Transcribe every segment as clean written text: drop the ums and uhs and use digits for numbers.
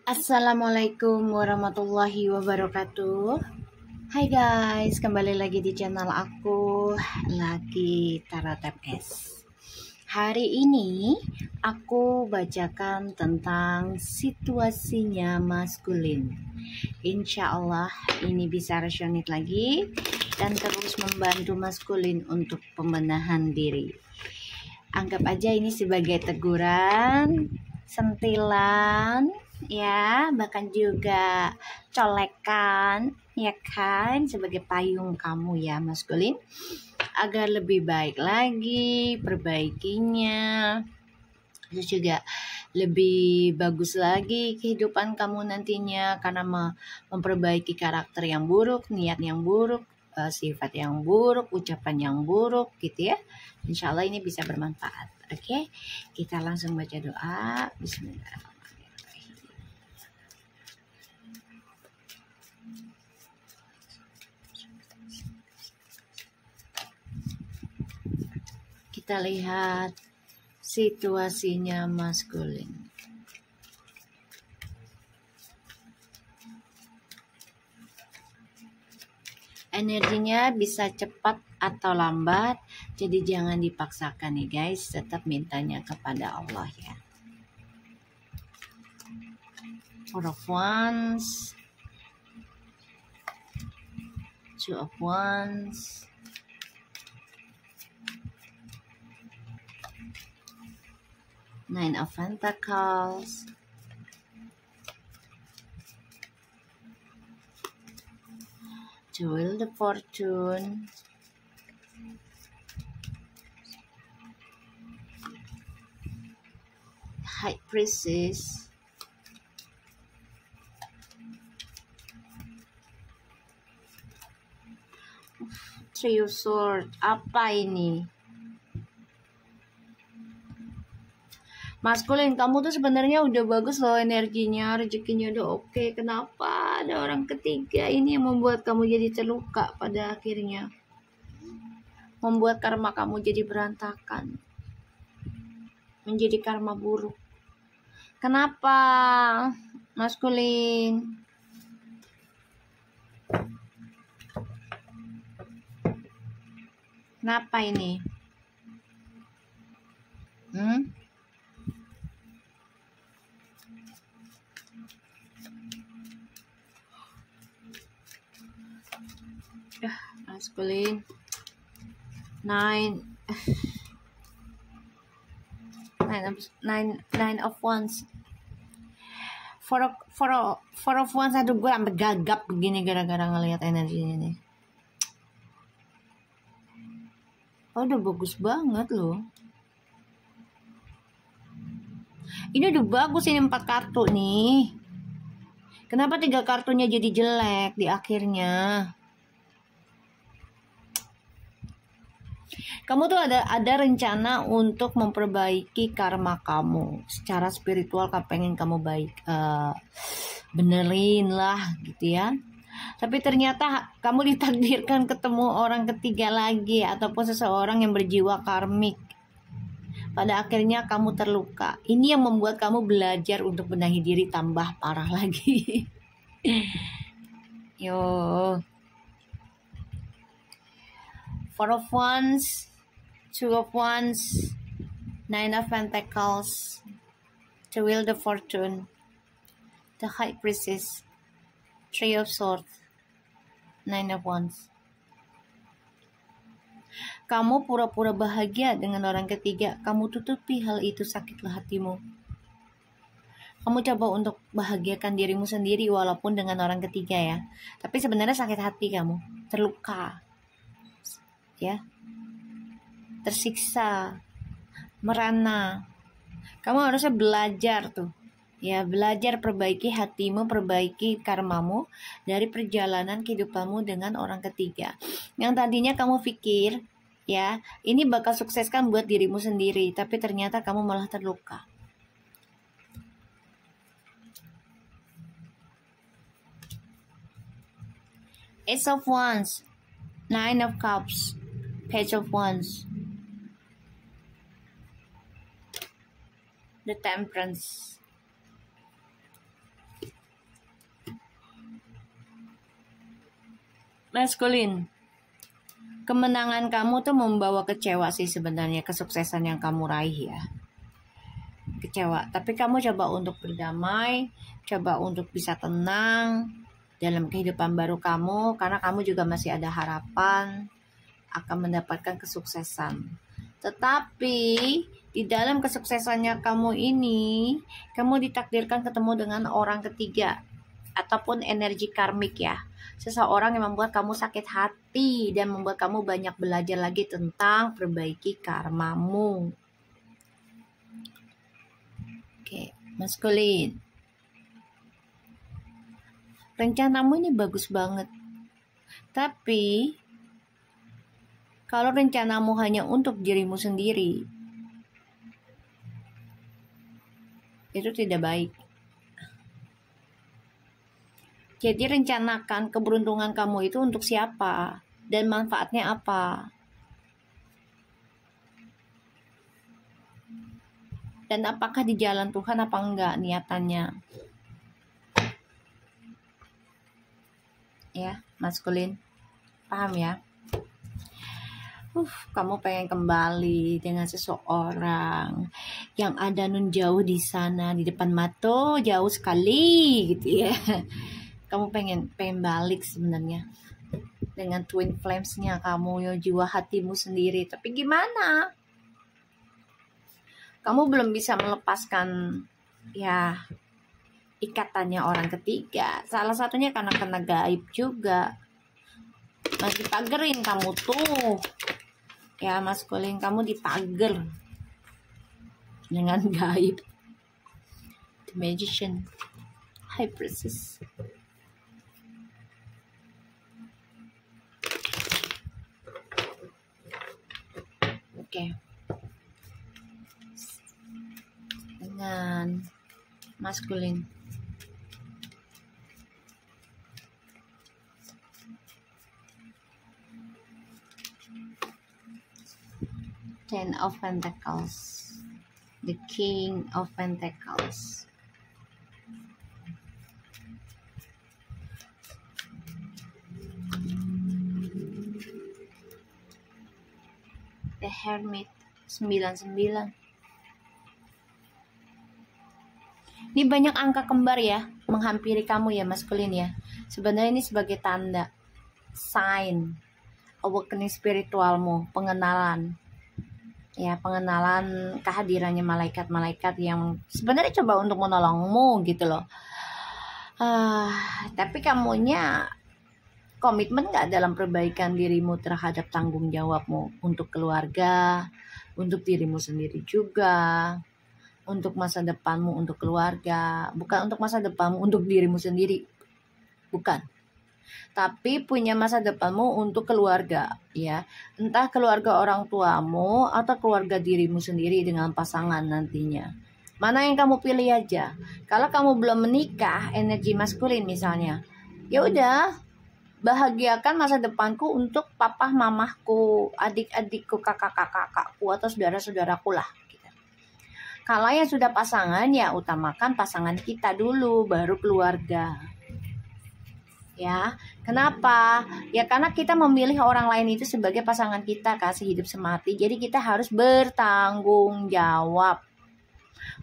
Assalamualaikum warahmatullahi wabarakatuh. Hai guys, kembali lagi di channel aku lagi Tarot MS. Hari ini aku bacakan tentang situasinya maskulin. Insya Allah ini bisa resonate lagi dan terus membantu maskulin untuk pembenahan diri. Anggap aja ini sebagai teguran, sentilan, ya, bahkan juga colekan, ya kan, sebagai payung kamu ya maskulin, agar lebih baik lagi perbaikinya, terus juga lebih bagus lagi kehidupan kamu nantinya karena memperbaiki karakter yang buruk, niat yang buruk, sifat yang buruk, ucapan yang buruk gitu ya. Insya Allah ini bisa bermanfaat. Oke, kita langsung baca doa. Bismillahirrahmanirrahim. Kita lihat situasinya maskulin. Energinya bisa cepat atau lambat, jadi jangan dipaksakan nih guys, tetap mintanya kepada Allah ya. Four of Wands, Two of Wands, Nine of Pentacles, The Wheel of Fortune, High Priestess, Three of Swords. Apa ini? Maskulin, kamu tuh sebenarnya udah bagus loh energinya, rezekinya udah oke. Kenapa ada orang ketiga ini yang membuat kamu jadi terluka pada akhirnya? Membuat karma kamu jadi berantakan. Menjadi karma buruk. Kenapa, maskulin? Kenapa ini? Maskulin. Nine of Wands. Four of Wands. Aduh, gue sampai gagap begini gara-gara ngelihat energinya nih. Oh, udah bagus banget loh. Ini udah bagus, ini 4 kartu nih. Kenapa 3 kartunya jadi jelek di akhirnya? Kamu tuh ada rencana untuk memperbaiki karma kamu. Secara spiritual pengen kamu baik, benerin lah gitu ya. Tapi ternyata kamu ditakdirkan ketemu orang ketiga lagi ataupun seseorang yang berjiwa karmik. Pada akhirnya kamu terluka. Ini yang membuat kamu belajar untuk benahi diri tambah parah lagi. Yo. Four of Wands, Two of Wands, Nine of Pentacles, The Wheel of Fortune, The High Priestess, Three of Swords, Nine of Wands. Kamu pura-pura bahagia dengan orang ketiga. Kamu tutupi hal itu, sakitlah hatimu. Kamu coba untuk bahagiakan dirimu sendiri walaupun dengan orang ketiga ya. Tapi sebenarnya sakit hati kamu, terluka, ya, tersiksa, merana. Kamu harusnya belajar tuh, ya, belajar perbaiki hatimu, perbaiki karmamu dari perjalanan kehidupanmu dengan orang ketiga. Yang tadinya kamu pikir, ya, ini bakal sukseskan buat dirimu sendiri, tapi ternyata kamu malah terluka. Ace of Wands, Nine of Cups, Page of Wands, The Temperance, maskulin, kemenangan kamu tuh membawa kecewa sih sebenarnya, kesuksesan yang kamu raih ya. Kecewa, tapi kamu coba untuk berdamai, coba untuk bisa tenang dalam kehidupan baru kamu, karena kamu juga masih ada harapan akan mendapatkan kesuksesan. Tetapi di dalam kesuksesannya kamu ini, kamu ditakdirkan ketemu dengan orang ketiga ataupun energi karmik ya. Seseorang yang membuat kamu sakit hati dan membuat kamu banyak belajar lagi tentang perbaiki karmamu. Oke, maskulin. Rencanamu ini bagus banget. Tapi kalau rencanamu hanya untuk dirimu sendiri, itu tidak baik. Jadi rencanakan keberuntungan kamu itu untuk siapa dan manfaatnya apa. Dan apakah di jalan Tuhan apa enggak niatannya. Ya, maskulin. Paham ya? Kamu pengen kembali dengan seseorang yang ada nun jauh di sana, di depan mata, jauh sekali gitu ya. Kamu pengen balik sebenarnya dengan twin flames-nya kamu, ya, jiwa hatimu sendiri. Tapi gimana? Kamu belum bisa melepaskan ya ikatannya orang ketiga. Salah satunya karena kena gaib juga. Masih pagerin kamu tuh. Ya maskulin, kamu dipager dengan gaib. The Magician, High Priestess. Oke. Dengan maskulin. Ten of Pentacles, the King of Pentacles. The Hermit, 99. Ini banyak angka kembar ya, menghampiri kamu ya maskulin ya. Sebenarnya ini sebagai tanda, sign, awakening spiritualmu, pengenalan. Ya, pengenalan kehadirannya malaikat-malaikat yang sebenarnya coba untuk menolongmu gitu loh. Tapi kamunya komitmen gak dalam perbaikan dirimu terhadap tanggung jawabmu untuk keluarga, untuk dirimu sendiri juga, untuk masa depanmu, untuk keluarga, bukan untuk masa depanmu, untuk dirimu sendiri, bukan. Tapi punya masa depanmu untuk keluarga ya, entah keluarga orang tuamu atau keluarga dirimu sendiri dengan pasangan nantinya. Mana yang kamu pilih aja. Kalau kamu belum menikah, energi maskulin misalnya, ya udah, bahagiakan masa depanku untuk papa mamahku, adik-adikku, kakak-kakakku atau saudara-saudaraku lah gitu. Kalau yang sudah pasangan ya utamakan pasangan kita dulu, baru keluarga. Ya, kenapa? Ya karena kita memilih orang lain itu sebagai pasangan kita, kasih hidup semati. Jadi kita harus bertanggung jawab.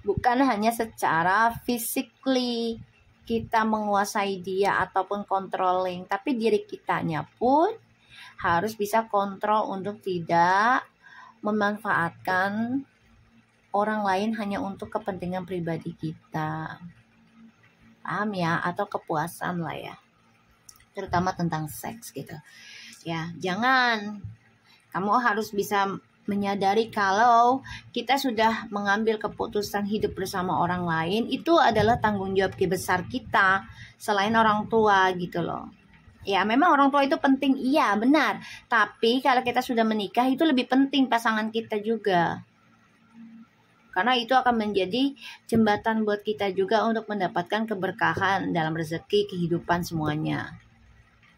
Bukan hanya secara physically kita menguasai dia ataupun controlling, tapi diri kitanya pun harus bisa kontrol untuk tidak memanfaatkan orang lain hanya untuk kepentingan pribadi kita. Paham ya? Atau kepuasan lah ya. Terutama tentang seks gitu ya. Jangan, kamu harus bisa menyadari kalau kita sudah mengambil keputusan hidup bersama orang lain, itu adalah tanggung jawab besar kita selain orang tua gitu loh. Ya memang orang tua itu penting, iya benar, tapi kalau kita sudah menikah itu lebih penting pasangan kita juga, karena itu akan menjadi jembatan buat kita juga untuk mendapatkan keberkahan dalam rezeki, kehidupan semuanya.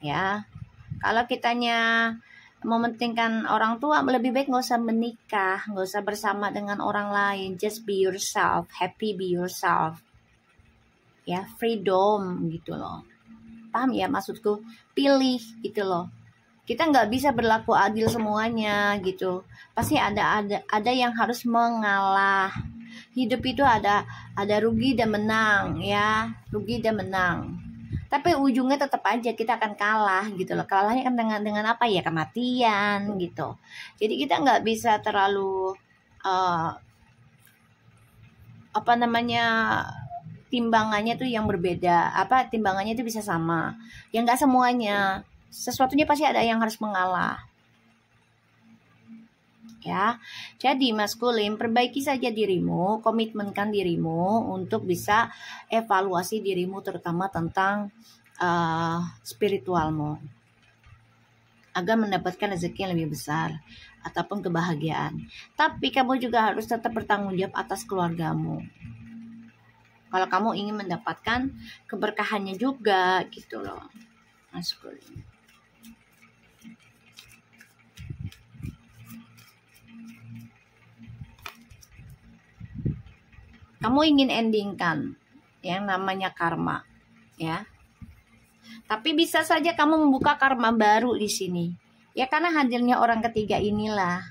Ya, kalau kitanya mementingkan orang tua, lebih baik nggak usah menikah, nggak usah bersama dengan orang lain. Just be yourself, happy be yourself. Ya, freedom gitu loh. Paham ya maksudku? Pilih gitu loh. Kita nggak bisa berlaku adil semuanya gitu. Pasti ada yang harus mengalah. Hidup itu ada rugi dan menang ya, rugi dan menang. Tapi ujungnya tetap aja kita akan kalah gitu loh. Kalahnya kan dengan apa ya, kematian gitu. Jadi kita nggak bisa terlalu apa namanya, timbangannya tuh yang berbeda. Apa timbangannya itu bisa sama. Ya nggak semuanya. Sesuatunya pasti ada yang harus mengalah. Ya, jadi maskulin, perbaiki saja dirimu, komitmenkan dirimu untuk bisa evaluasi dirimu, terutama tentang spiritualmu, agar mendapatkan rezeki yang lebih besar ataupun kebahagiaan. Tapi kamu juga harus tetap bertanggung jawab atas keluargamu. Kalau kamu ingin mendapatkan keberkahannya juga gitu loh, maskulin. Kamu ingin endingkan yang namanya karma, ya. Tapi bisa saja kamu membuka karma baru di sini. Ya karena hadirnya orang ketiga inilah,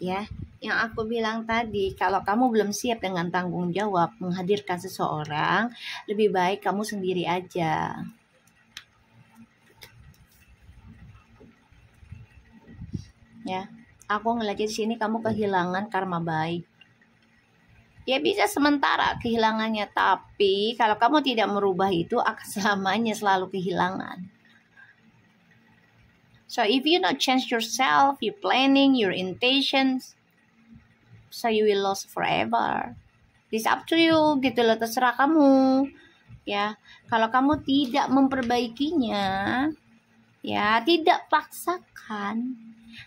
ya. Yang aku bilang tadi, kalau kamu belum siap dengan tanggung jawab menghadirkan seseorang, lebih baik kamu sendiri aja. Ya, aku ngeliat di sini kamu kehilangan karma baik. Ya bisa sementara kehilangannya, tapi kalau kamu tidak merubah itu akan selamanya selalu kehilangan. So if you not change yourself, your planning, your intentions, so you will lose forever. It's up to you gitu loh, terserah kamu. Ya, kalau kamu tidak memperbaikinya, ya tidak paksakan.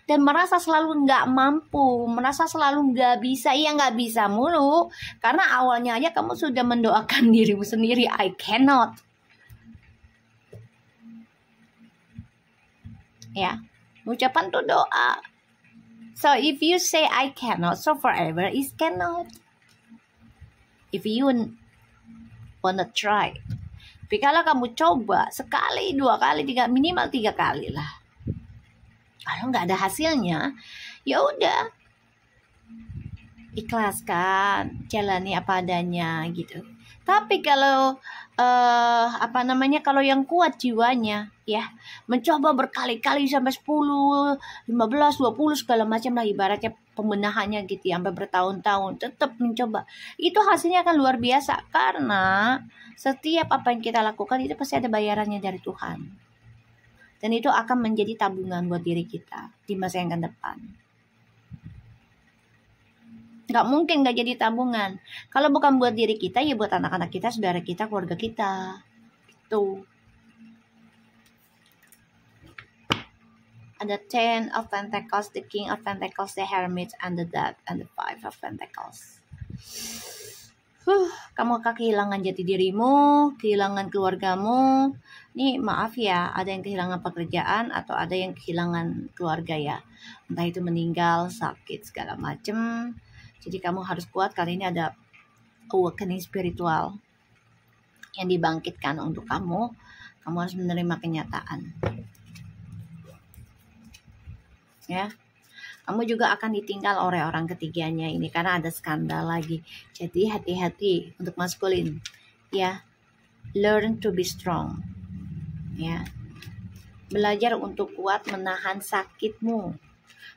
Dan merasa selalu nggak mampu, merasa selalu nggak bisa, iya nggak bisa mulu. Karena awalnya aja kamu sudah mendoakan dirimu sendiri, I cannot. Ya, ucapan tuh doa. So if you say I cannot, so forever is cannot. If you wanna try. Tapi kalau kamu coba sekali, 2 kali, 3, minimal 3 kali lah. Kalau nggak ada hasilnya, ya udah, ikhlaskan, jalani apa adanya gitu. Tapi kalau kalau yang kuat jiwanya, ya mencoba berkali-kali sampai 10, 15, 20 segala macam lah, ibaratnya pembenahannya gitu, sampai bertahun-tahun tetap mencoba. Itu hasilnya akan luar biasa, karena setiap apa yang kita lakukan itu pasti ada bayarannya dari Tuhan. Dan itu akan menjadi tabungan buat diri kita di masa yang akan depan. Gak mungkin gak jadi tabungan. Kalau bukan buat diri kita, ya buat anak-anak kita, saudara kita, keluarga kita. Gitu. Ada 10 of Pentacles, the King of Pentacles, the Hermit, and the Death, and the 5 of Pentacles. Kamu akan kehilangan jati dirimu, kehilangan keluargamu. Nih maaf ya, ada yang kehilangan pekerjaan atau ada yang kehilangan keluarga ya. Entah itu meninggal, sakit, segala macem. Jadi kamu harus kuat, kali ini ada awakening spiritual yang dibangkitkan untuk kamu. Kamu harus menerima kenyataan. Ya. Kamu juga akan ditinggal oleh orang ketiganya ini karena ada skandal lagi. Jadi hati-hati untuk maskulin. Ya. Learn to be strong. Ya. Belajar untuk kuat menahan sakitmu.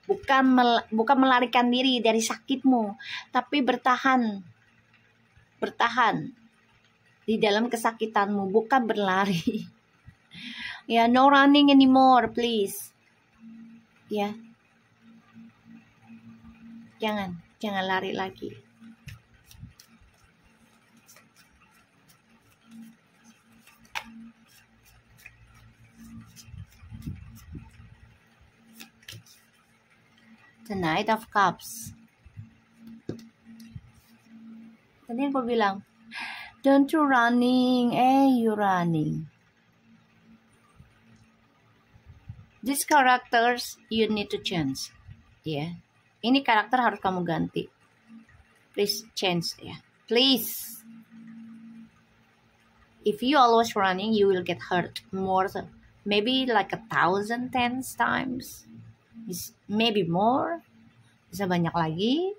Bukan melarikan diri dari sakitmu, tapi bertahan. Bertahan di dalam kesakitanmu, bukan berlari. Ya, no running anymore, please. Ya. Jangan lari lagi. The Knight of Cups. Tadi aku bilang, don't you running, you running. These characters you need to change. Yeah. Ini karakter harus kamu ganti. Please change ya. Please. If you always running, you will get hurt more, maybe like 1,000 times, maybe more, bisa banyak lagi.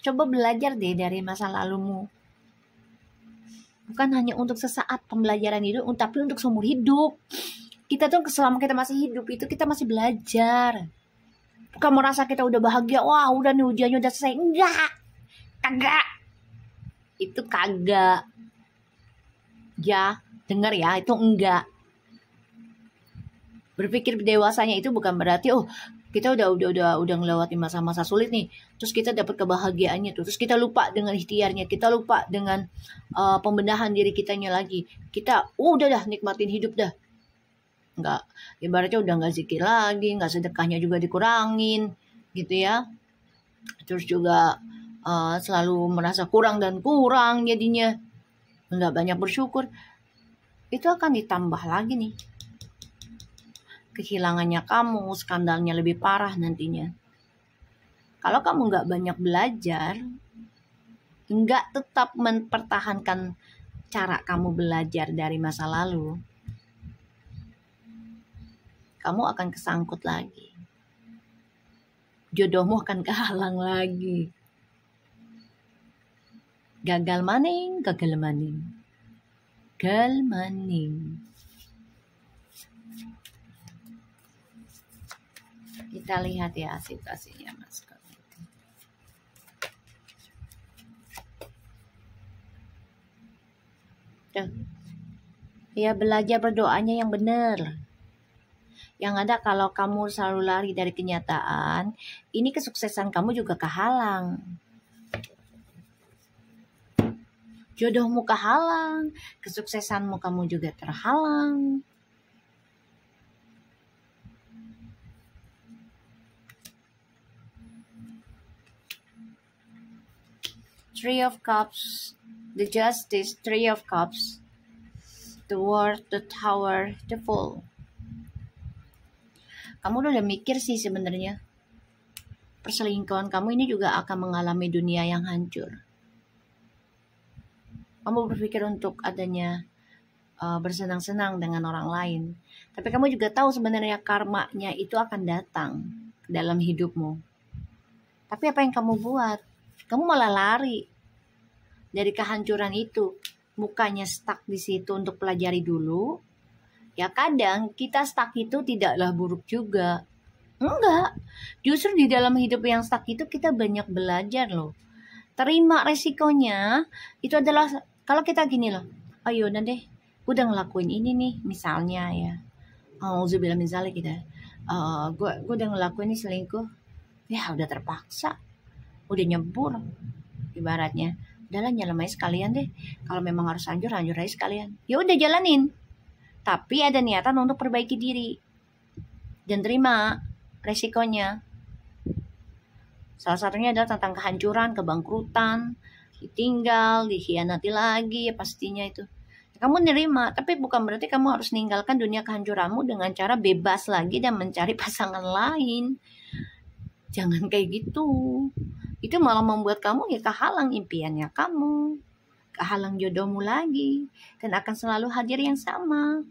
Coba belajar deh dari masa lalumu. Bukan hanya untuk sesaat pembelajaran itu, tapi untuk seumur hidup. Kita tuh selama kita masih hidup itu kita masih belajar. Bukan merasa kita udah bahagia, wah udah nih ujiannya udah selesai. Enggak, kagak. Itu kagak. Ya, dengar ya, itu enggak. Berpikir dewasanya itu bukan berarti kita udah ngelewatin masa-masa sulit nih, terus kita dapat kebahagiaannya tuh, terus kita lupa dengan ikhtiarnya, kita lupa dengan pembenahan diri kitanya lagi. Kita udah dah nikmatin hidup dah. Enggak, ibaratnya udah enggak zikir lagi, enggak sedekahnya juga dikurangin gitu ya. Terus juga selalu merasa kurang dan kurang jadinya, nggak banyak bersyukur. Itu akan ditambah lagi nih kehilangannya kamu, skandalnya lebih parah nantinya. Kalau kamu nggak banyak belajar, nggak tetap mempertahankan cara kamu belajar dari masa lalu, kamu akan kesangkut lagi. Jodohmu akan kehalang lagi. Gagal maning. Kita lihat ya situasinya Mas. Ya belajar berdoanya yang benar. Yang ada kalau kamu selalu lari dari kenyataan, ini kesuksesan kamu juga kehalang. Jodohmu kehalang, kesuksesanmu kamu juga terhalang. Three of Cups, the Justice, Three of Cups, the World, the Tower, the Fool. Kamu udah mikir sih sebenarnya, perselingkuhan kamu ini juga akan mengalami dunia yang hancur. Kamu berpikir untuk adanya bersenang-senang dengan orang lain. Tapi kamu juga tahu sebenarnya karmanya itu akan datang ke dalam hidupmu. Tapi apa yang kamu buat? Kamu malah lari dari kehancuran itu. Bukannya stuck di situ untuk pelajari dulu. Ya kadang kita stuck itu tidaklah buruk juga. Enggak. Justru di dalam hidup yang stuck itu kita banyak belajar loh. Terima resikonya itu adalah kalau kita gini loh, ayo udah deh, gue udah ngelakuin ini nih, misalnya ya, auzubillah min zalik gitu, gue udah ngelakuin ini selingkuh, ya udah terpaksa, udah nyebur, ibaratnya, udahlah nyelam aja sekalian deh, kalau memang harus hancur aja sekalian, ya udah jalanin, tapi ada niatan untuk perbaiki diri, dan terima resikonya. Salah satunya adalah tentang kehancuran, kebangkrutan, ditinggal, dikhianati lagi, ya pastinya itu. Kamu nerima, tapi bukan berarti kamu harus meninggalkan dunia kehancuranmu dengan cara bebas lagi dan mencari pasangan lain. Jangan kayak gitu. Itu malah membuat kamu ya kehalang impiannya kamu, kehalang jodohmu lagi, dan akan selalu hadir yang sama.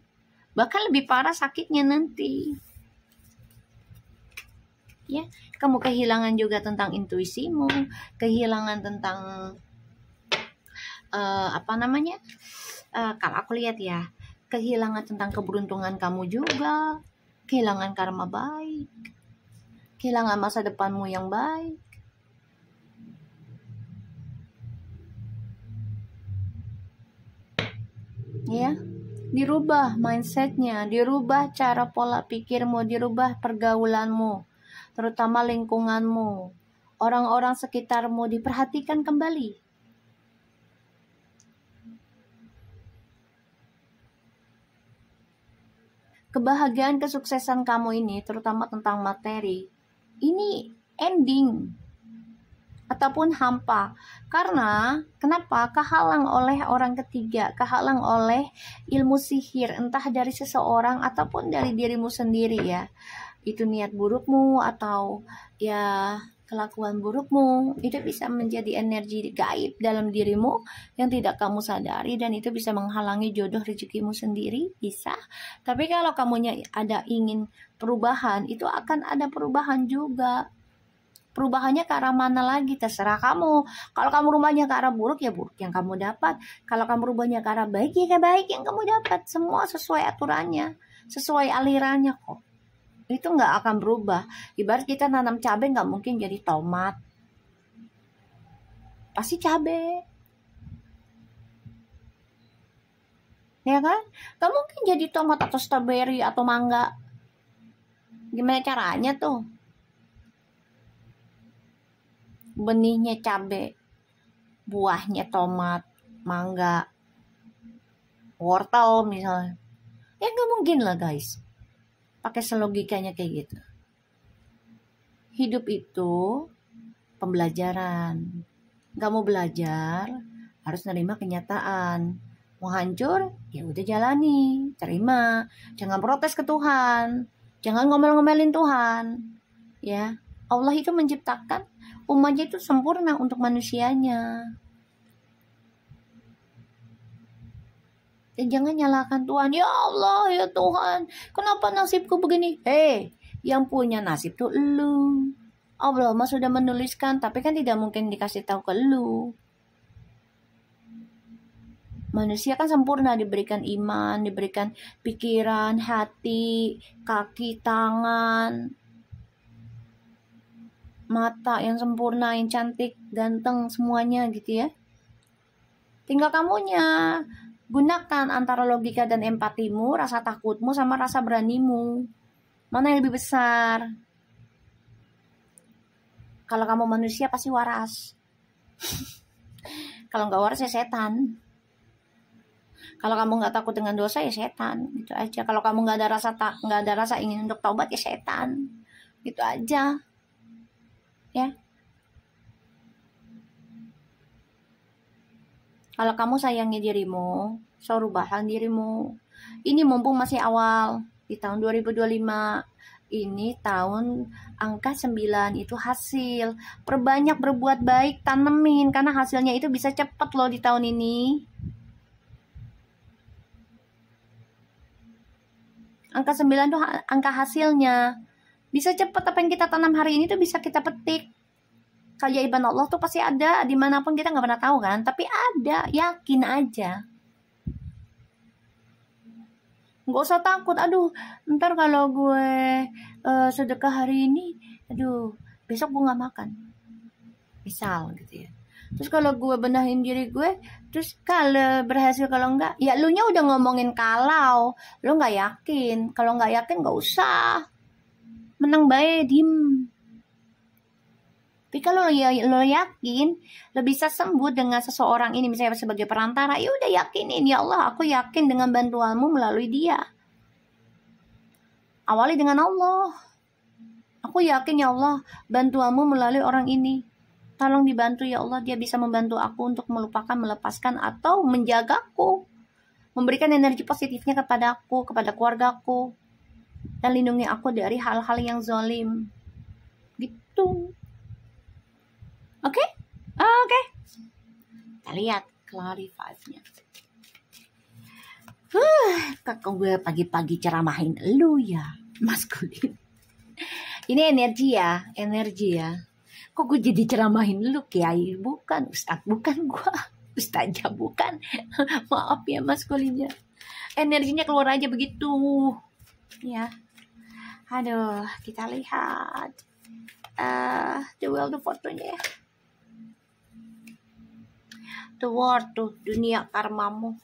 Bahkan lebih parah sakitnya nanti. Ya, kamu kehilangan juga tentang intuisimu, kehilangan tentang kalau aku lihat ya, kehilangan tentang keberuntungan kamu juga, kehilangan karma baik, kehilangan masa depanmu yang baik. Ya, dirubah mindsetnya, dirubah cara pola pikirmu, dirubah pergaulanmu, terutama lingkunganmu, orang-orang sekitarmu diperhatikan kembali. Kebahagiaan kesuksesan kamu ini, terutama tentang materi, ini ending ataupun hampa. Karena kenapa? Kehalang oleh orang ketiga, kehalang oleh ilmu sihir, entah dari seseorang ataupun dari dirimu sendiri ya. Itu niat burukmu atau ya kelakuan burukmu. Itu bisa menjadi energi gaib dalam dirimu yang tidak kamu sadari, dan itu bisa menghalangi jodoh rezekimu sendiri, bisa. Tapi kalau kamunya ada ingin perubahan, itu akan ada perubahan juga. Perubahannya ke arah mana lagi terserah kamu. Kalau kamu rumahnya ke arah buruk, ya buruk yang kamu dapat. Kalau kamu rubahnya ke arah baik, ya baik yang kamu dapat. Semua sesuai aturannya, sesuai alirannya kok. Itu nggak akan berubah. Ibarat kita nanam cabai, nggak mungkin jadi tomat, pasti cabai, ya kan? Nggak mungkin jadi tomat atau strawberry atau mangga. Gimana caranya tuh? Benihnya cabai, buahnya tomat, mangga, wortel misalnya. Ya nggak mungkin lah guys. Pakai selogikanya kayak gitu. Hidup itu pembelajaran. Gak mau belajar, harus nerima kenyataan. Mau hancur, ya udah jalani, terima. Jangan protes ke Tuhan, jangan ngomel-ngomelin Tuhan. Ya, Allah itu menciptakan umatnya itu sempurna untuk manusianya. Dan jangan nyalakan Tuhan. Ya Allah, ya Tuhan, kenapa nasibku begini? Yang punya nasib tuh elu. Allah mah sudah menuliskan, tapi kan tidak mungkin dikasih tahu ke elu. Manusia kan sempurna, diberikan iman, diberikan pikiran, hati, kaki, tangan, mata yang sempurna, yang cantik, ganteng, semuanya gitu ya. Tinggal kamunya gunakan antara logika dan empatimu, rasa takutmu sama rasa beranimu. Mana yang lebih besar? Kalau kamu manusia pasti waras. Kalau nggak waras ya setan. Kalau kamu nggak takut dengan dosa ya setan, gitu aja. Kalau kamu nggak ada rasa ingin untuk taubat ya setan, gitu aja. Ya. Kalau kamu sayangi dirimu, so rubahlah dirimu. Ini mumpung masih awal di tahun 2025. Ini tahun angka 9 itu hasil. Perbanyak berbuat baik, tanemin, karena hasilnya itu bisa cepat loh di tahun ini. Angka 9 tuh angka hasilnya. Bisa cepat, apa yang kita tanam hari ini tuh bisa kita petik. Keajaiban Allah tuh pasti ada dimanapun, kita nggak pernah tahu kan, tapi ada, yakin aja. Nggak usah takut, aduh ntar kalau gue sedekah hari ini, aduh besok gue nggak makan, misal gitu ya. Terus kalau gue benahin diri gue, terus kalau berhasil, kalau enggak, ya lu nya udah ngomongin kalau lu nggak yakin. Kalau nggak yakin nggak usah, menang bae, diem. Tapi kalau lo yakin, lo bisa sembuh dengan seseorang ini, misalnya sebagai perantara, ya udah yakinin, ya Allah, aku yakin dengan bantuanmu melalui dia. Awali dengan Allah. Aku yakin ya Allah, bantuanmu melalui orang ini. Tolong dibantu ya Allah, dia bisa membantu aku untuk melupakan, melepaskan, atau menjagaku. Memberikan energi positifnya kepada aku, kepada keluargaku. Dan lindungi aku dari hal-hal yang zalim. Gitu. Oke? Oke. Kita lihat clarify-nya. Kakak gue pagi-pagi ceramahin lu ya, maskulin. Ini energi ya. Kok gue jadi ceramahin lu, kiai? Bukan, ustaz, bukan gue. Ustazah, bukan. Maaf ya maskulinnya. Energinya keluar aja begitu. Ya. Aduh, kita lihat. The World of Fortune ya. The World tuh, dunia karmamu.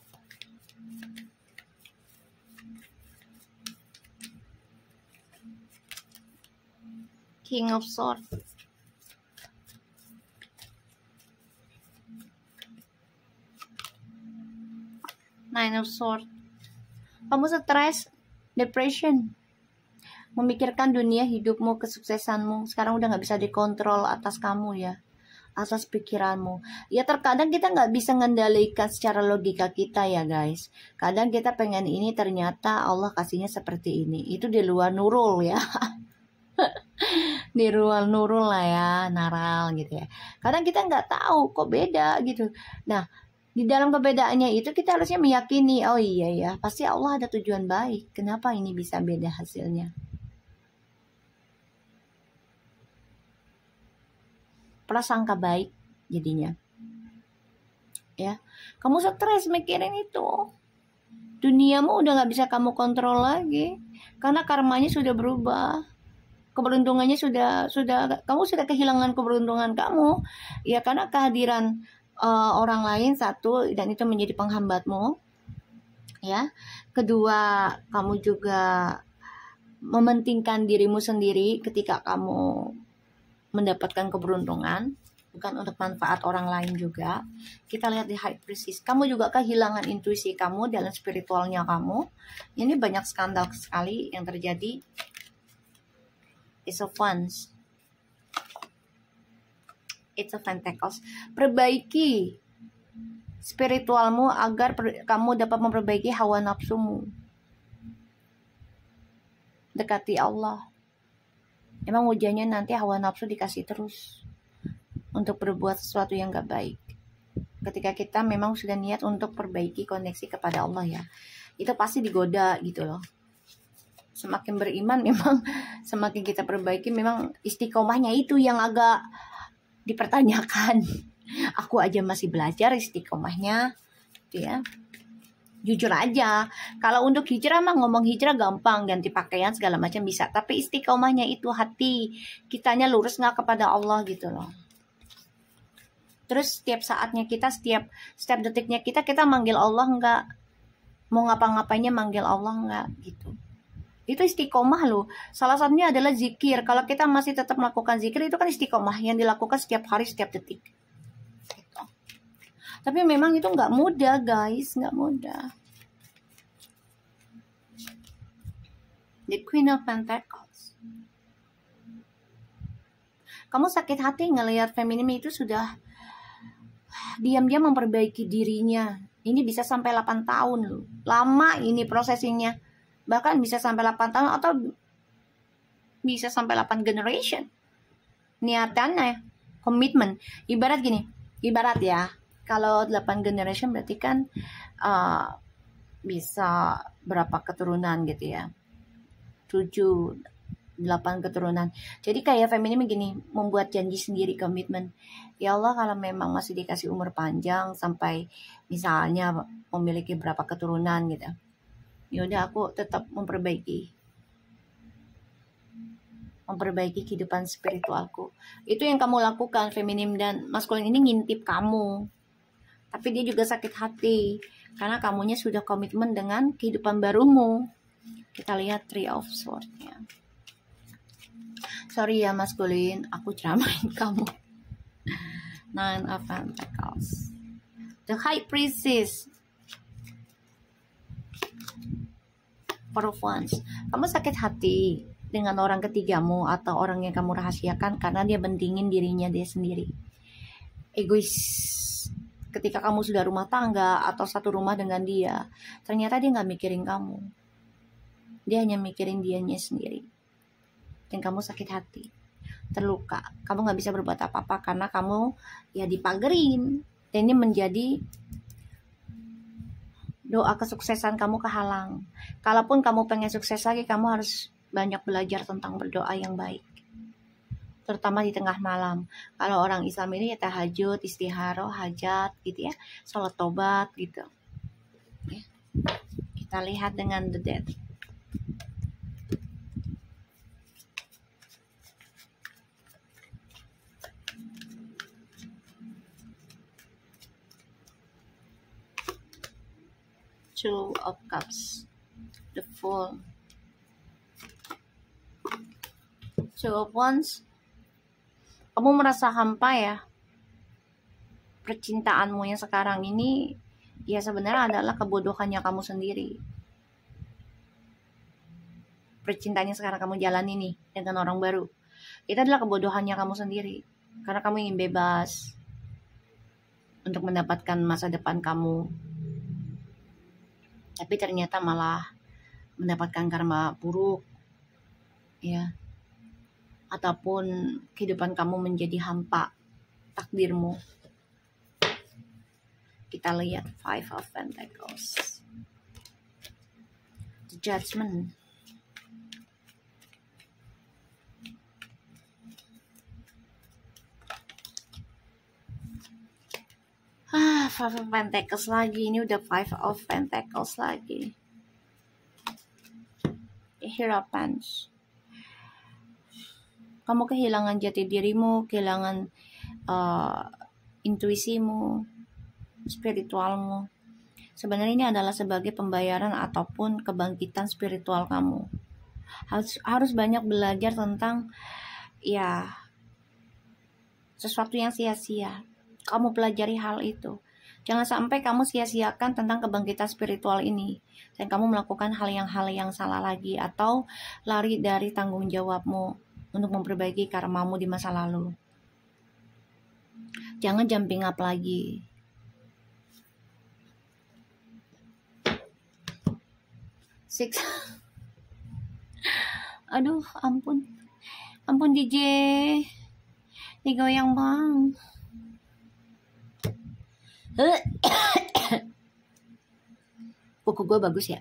King of Swords. Nine of Swords. Kamu stres, depression, memikirkan dunia hidupmu, kesuksesanmu. Sekarang udah gak bisa dikontrol atas kamu ya, atas pikiranmu. Ya terkadang kita gak bisa ngendalikan secara logika kita ya guys. Kadang kita pengen ini, ternyata Allah kasihnya seperti ini. Itu di luar nurul ya. Nurul lah ya, naral gitu ya. Kadang kita nggak tahu kok beda gitu. Nah, di dalam kebedaannya itu kita harusnya meyakini, oh iya ya, pasti Allah ada tujuan baik. Kenapa ini bisa beda hasilnya? Prasangka baik jadinya. Ya, kamu stres mikirin itu. Duniamu udah nggak bisa kamu kontrol lagi karena karmanya sudah berubah. Keberuntungannya sudah kamu sudah kehilangan keberuntungan kamu ya karena kehadiran orang lain satu, dan itu menjadi penghambatmu ya. Kedua, kamu juga mementingkan dirimu sendiri ketika kamu mendapatkan keberuntungan, bukan untuk manfaat orang lain juga. Kita lihat di High Priestess, kamu juga kehilangan intuisi kamu dalam spiritualnya kamu. Ini banyak skandal sekali yang terjadi. It's a Wands, It's a Pentacles. Perbaiki spiritualmu agar kamu dapat memperbaiki hawa nafsumu. Dekati Allah. Emang ujiannya nanti hawa nafsu dikasih terus untuk berbuat sesuatu yang gak baik. Ketika kita memang sudah niat untuk perbaiki koneksi kepada Allah ya, itu pasti digoda gitu loh. Semakin beriman memang semakin kita perbaiki, memang istiqomahnya itu yang agak dipertanyakan. Aku aja masih belajar istiqomahnya ya. Jujur aja, kalau untuk hijrah mah ngomong hijrah gampang, ganti pakaian segala macam bisa, tapi istiqomahnya itu hati kitanya lurus nggak kepada Allah gitu loh. Terus setiap saatnya kita, setiap detiknya kita manggil Allah nggak, mau ngapa-ngapainnya manggil Allah nggak gitu. Itu istiqomah loh. Salah satunya adalah zikir. Kalau kita masih tetap melakukan zikir, itu kan istiqomah yang dilakukan setiap hari, setiap detik gitu. Tapi memang itu nggak mudah guys, nggak mudah. The Queen of Pentacles. Kamu sakit hati ngelihat feminim itu sudah diam-diam memperbaiki dirinya. Ini bisa sampai 8 tahun loh. Lama ini prosesinya. Bahkan bisa sampai 8 tahun atau bisa sampai 8 generation. Niatannya, komitmen. Ibarat gini, ibarat ya, kalau 8 generation berarti kan bisa berapa keturunan gitu ya. 7, 8 keturunan. Jadi kayak feminim gini, membuat janji sendiri, komitmen. Ya Allah, kalau memang masih dikasih umur panjang sampai misalnya memiliki berapa keturunan gitu, ya udah aku tetap memperbaiki kehidupan spiritualku. Itu yang kamu lakukan. Feminim dan maskulin ini ngintip kamu, tapi dia juga sakit hati karena kamunya sudah komitmen dengan kehidupan barumu. Kita lihat Three of Swords ya. Sorry ya maskulin, aku ceramain kamu. Nine of Pentacles, The High Priestess, Four of Wands. Kamu sakit hati dengan orang ketigamu atau orang yang kamu rahasiakan karena dia bentingin dirinya dia sendiri. Egois. Ketika kamu sudah rumah tangga atau satu rumah dengan dia, ternyata dia gak mikirin kamu. Dia hanya mikirin dianya sendiri. Dan kamu sakit hati, terluka. Kamu gak bisa berbuat apa-apa karena kamu ya dipagerin. Dan ini menjadi doa kesuksesan kamu kehalang. Kalaupun kamu pengen sukses lagi, kamu harus banyak belajar tentang berdoa yang baik, terutama di tengah malam. Kalau orang Islam ini ya tahajud, istikharah, hajat gitu ya, sholat tobat gitu ya. Kita lihat dengan The Death. Two of Cups, The Fool, Two of Wands. Kamu merasa hampa ya. Percintaanmu yang sekarang ini ya sebenarnya adalah kebodohannya kamu sendiri. Percintaan yang sekarang kamu jalani nih dengan orang baru, itu adalah kebodohannya kamu sendiri. Karena kamu ingin bebas untuk mendapatkan masa depan kamu, tapi ternyata malah mendapatkan karma buruk ya. ataupun kehidupan kamu menjadi hampa takdirmu. Kita lihat Five of Pentacles, The Judgment. Five of Pentacles lagi. Ini udah Five of Pentacles lagi. Hierophant. Kamu kehilangan jati dirimu, kehilangan intuisimu, spiritualmu. Sebenarnya ini adalah sebagai pembayaran ataupun kebangkitan spiritual kamu. Harus banyak belajar tentang ya sesuatu yang sia-sia. Kamu pelajari hal itu. Jangan sampai kamu sia-siakan tentang kebangkitan spiritual ini dan kamu melakukan hal yang salah lagi atau lari dari tanggung jawabmu untuk memperbaiki karmamu di masa lalu. Jangan jumping up lagi. Six. Aduh, ampun DJ, digoyang bang. Buku gue bagus ya.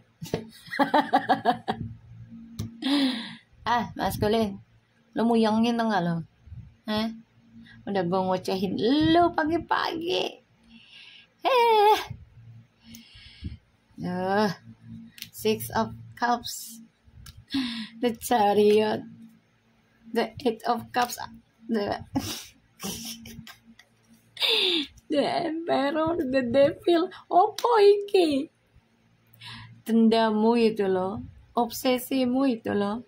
Maskulin, lo muyangin tau gak lo? Udah gue ngocehin lo pagi-pagi. Six of Cups, the Chariot, the Eight of Cups, the Emperor, the Devil. Opo iki? Dendamu itu loh, obsesimu itu loh.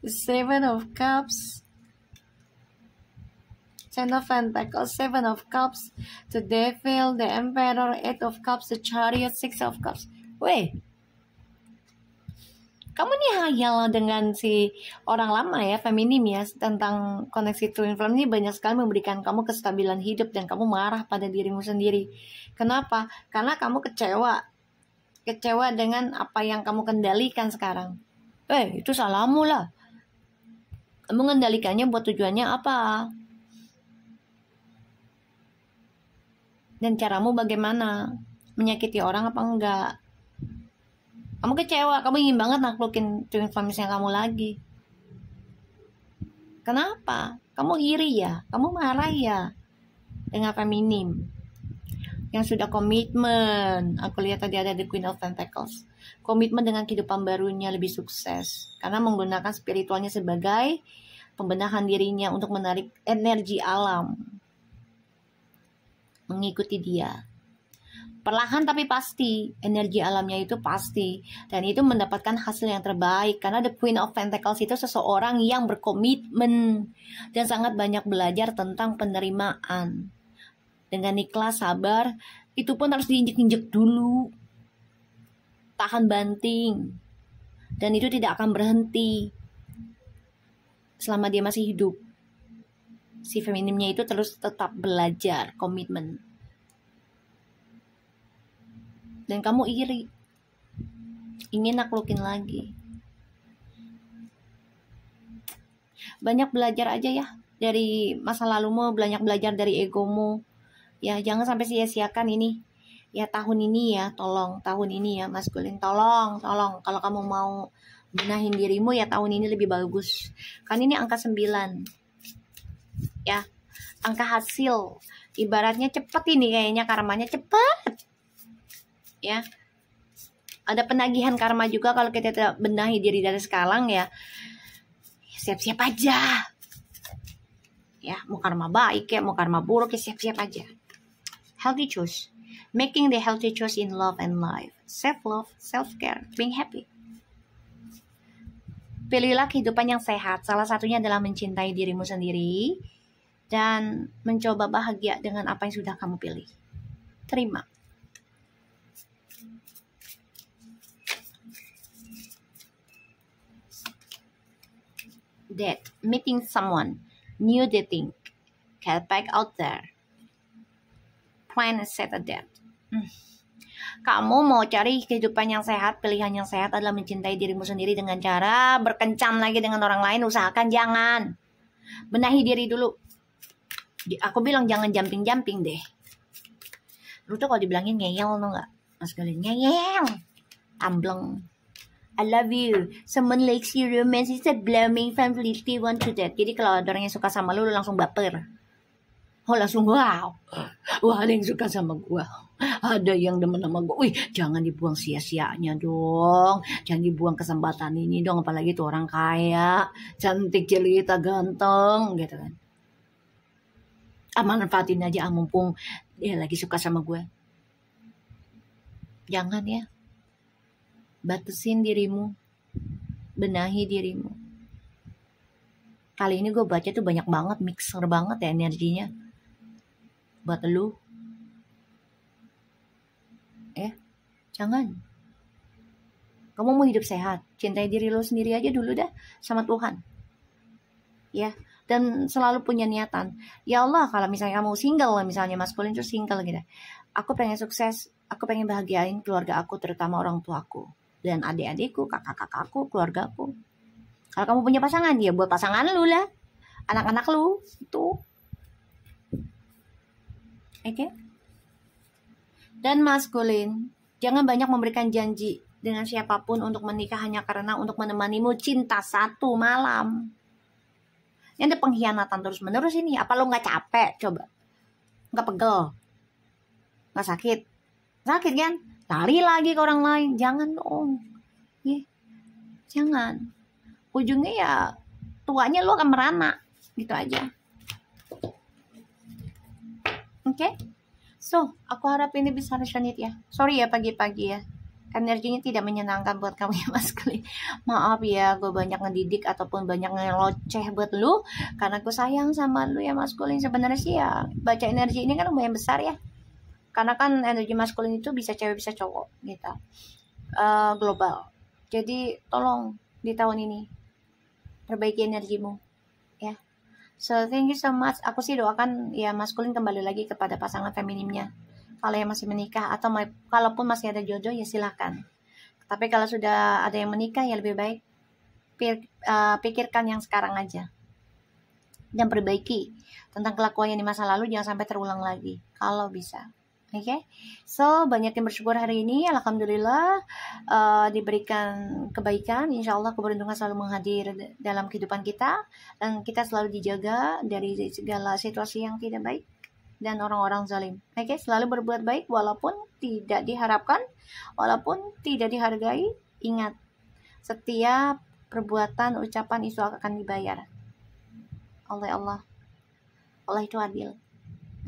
The Seven of Cups, Ten of Pentacles, Seven of Cups, the Devil, the Emperor, Eight of Cups, the Chariot, Six of Cups. Weh, kamu nih hayal dengan si orang lama ya, feminim ya, tentang koneksi twin flame ini banyak sekali memberikan kamu kestabilan hidup dan kamu marah pada dirimu sendiri. Kenapa? Karena kamu kecewa dengan apa yang kamu kendalikan sekarang. Itu salahmu lah. Kamu mengendalikannya buat tujuannya apa? Dan caramu bagaimana? Menyakiti orang apa enggak? Kamu kecewa, kamu ingin banget naklukin twin flame-nya kamu lagi. Kenapa? Kamu iri ya? Kamu marah ya? Dengan feminim yang sudah komitmen. Aku lihat tadi ada The Queen of Pentacles. Komitmen dengan kehidupan barunya lebih sukses. Karena menggunakan spiritualnya sebagai pembenahan dirinya untuk menarik energi alam. Mengikuti dia. Perlahan tapi pasti, energi alamnya itu pasti. Dan itu mendapatkan hasil yang terbaik. Karena The Queen of Pentacles itu seseorang yang berkomitmen. Dan sangat banyak belajar tentang penerimaan. Dengan ikhlas, sabar, itu pun harus diinjek-injek dulu. Tahan banting. Dan itu tidak akan berhenti. Selama dia masih hidup. Si feminimnya itu terus tetap belajar, komitmen. Dan kamu iri, ingin naklukin lagi. Banyak belajar aja ya dari masa lalumu, banyak belajar dari egomu. Ya jangan sampai sia-siakan ini. Ya tahun ini ya, tolong tahun ini ya maskulin, tolong. Kalau kamu mau benahin dirimu ya tahun ini lebih bagus. Kan ini angka 9. Ya, angka hasil. Ibaratnya cepet ini kayaknya karmanya cepet. Ya, ada penagihan karma juga kalau kita tidak benahi diri dari sekarang ya. Siap-siap aja. Ya, mau karma baik ya, mau karma buruk ya siap-siap aja. Healthy choice, making the healthy choice in love and life. Self-love, self-care, being happy. Pilihlah kehidupan yang sehat. Salah satunya adalah mencintai dirimu sendiri dan mencoba bahagia dengan apa yang sudah kamu pilih. Terima. Date, meeting someone, new dating, get back out there, plan and set a date. Kamu mau cari kehidupan yang sehat, pilihan yang sehat adalah mencintai dirimu sendiri dengan cara berkencan lagi dengan orang lain. Usahakan jangan. Benahi diri dulu. Aku bilang jangan jumping-jumping deh. Lu tuh kalau dibilangin ngeyel tau gak? Mas kalian ngeyel. Ambleng. I love you. Someone likes you romance is a blooming fan flirty want to that. Jadi kalau ada orang yang suka sama lu langsung baper. Oh langsung wow. Wah ada yang suka sama gua. Ada yang demen sama gua. Wih jangan dibuang sia-sianya dong. Jangan dibuang kesempatan ini dong. Apalagi tuh orang kaya. Cantik, jelita, ganteng gitu kan. Manfaatin aja mumpung dia lagi suka sama gue. Jangan ya. Batasin dirimu. Benahi dirimu. Kali ini gue baca tuh banyak banget, mixer banget ya energinya. Buat lu. Jangan. Kamu mau hidup sehat. Cintai diri lu sendiri aja dulu dah. Sama Tuhan. Ya. Dan selalu punya niatan. Ya Allah, kalau misalnya kamu single, misalnya maskulin tuh single gitu. Aku pengen sukses, aku pengen bahagiain keluarga aku, terutama orang tuaku. Dan adik-adikku, kakak-kakakku, keluargaku. Kalau kamu punya pasangan, ya buat pasangan lu lah. Anak-anak lu, itu. Oke? Dan maskulin, jangan banyak memberikan janji dengan siapapun untuk menikah hanya karena untuk menemanimu cinta satu malam. Ini ada pengkhianatan terus-menerus ini. Apa lo gak capek? Coba. Gak pegel? Gak sakit? Sakit kan? Lari lagi ke orang lain. Jangan dong. Jangan. Ujungnya ya tuanya lo akan merana. Gitu aja. Oke? So, aku harap ini bisa resonate ya. Sorry ya pagi-pagi ya. Energinya tidak menyenangkan buat kamu ya maskulin. Maaf ya, gue banyak ngedidik ataupun banyak ngeloceh buat lu karena gue sayang sama lu ya maskulin. Sebenarnya sih ya baca energi ini kan lumayan besar ya. Karena kan energi maskulin itu bisa cewek bisa cowok gitu. Global. Jadi tolong di tahun ini perbaiki energimu ya. So thank you so much. Aku sih doakan ya maskulin kembali lagi kepada pasangan feminimnya. Kalau yang masih menikah atau kalaupun masih ada jodoh ya silakan. Tapi kalau sudah ada yang menikah ya lebih baik pikirkan yang sekarang aja. Dan perbaiki tentang kelakuan yang di masa lalu jangan sampai terulang lagi kalau bisa. Oke? So banyak yang bersyukur hari ini. Alhamdulillah diberikan kebaikan. Insya Allah keberuntungan selalu menghadir dalam kehidupan kita. Dan kita selalu dijaga dari segala situasi yang tidak baik dan orang-orang zalim. Oke, selalu berbuat baik walaupun tidak diharapkan, walaupun tidak dihargai. Ingat, setiap perbuatan, ucapan itu akan dibayar oleh Allah. Allah itu adil.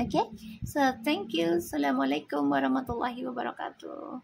Oke, so thank you. Assalamualaikum warahmatullahi wabarakatuh.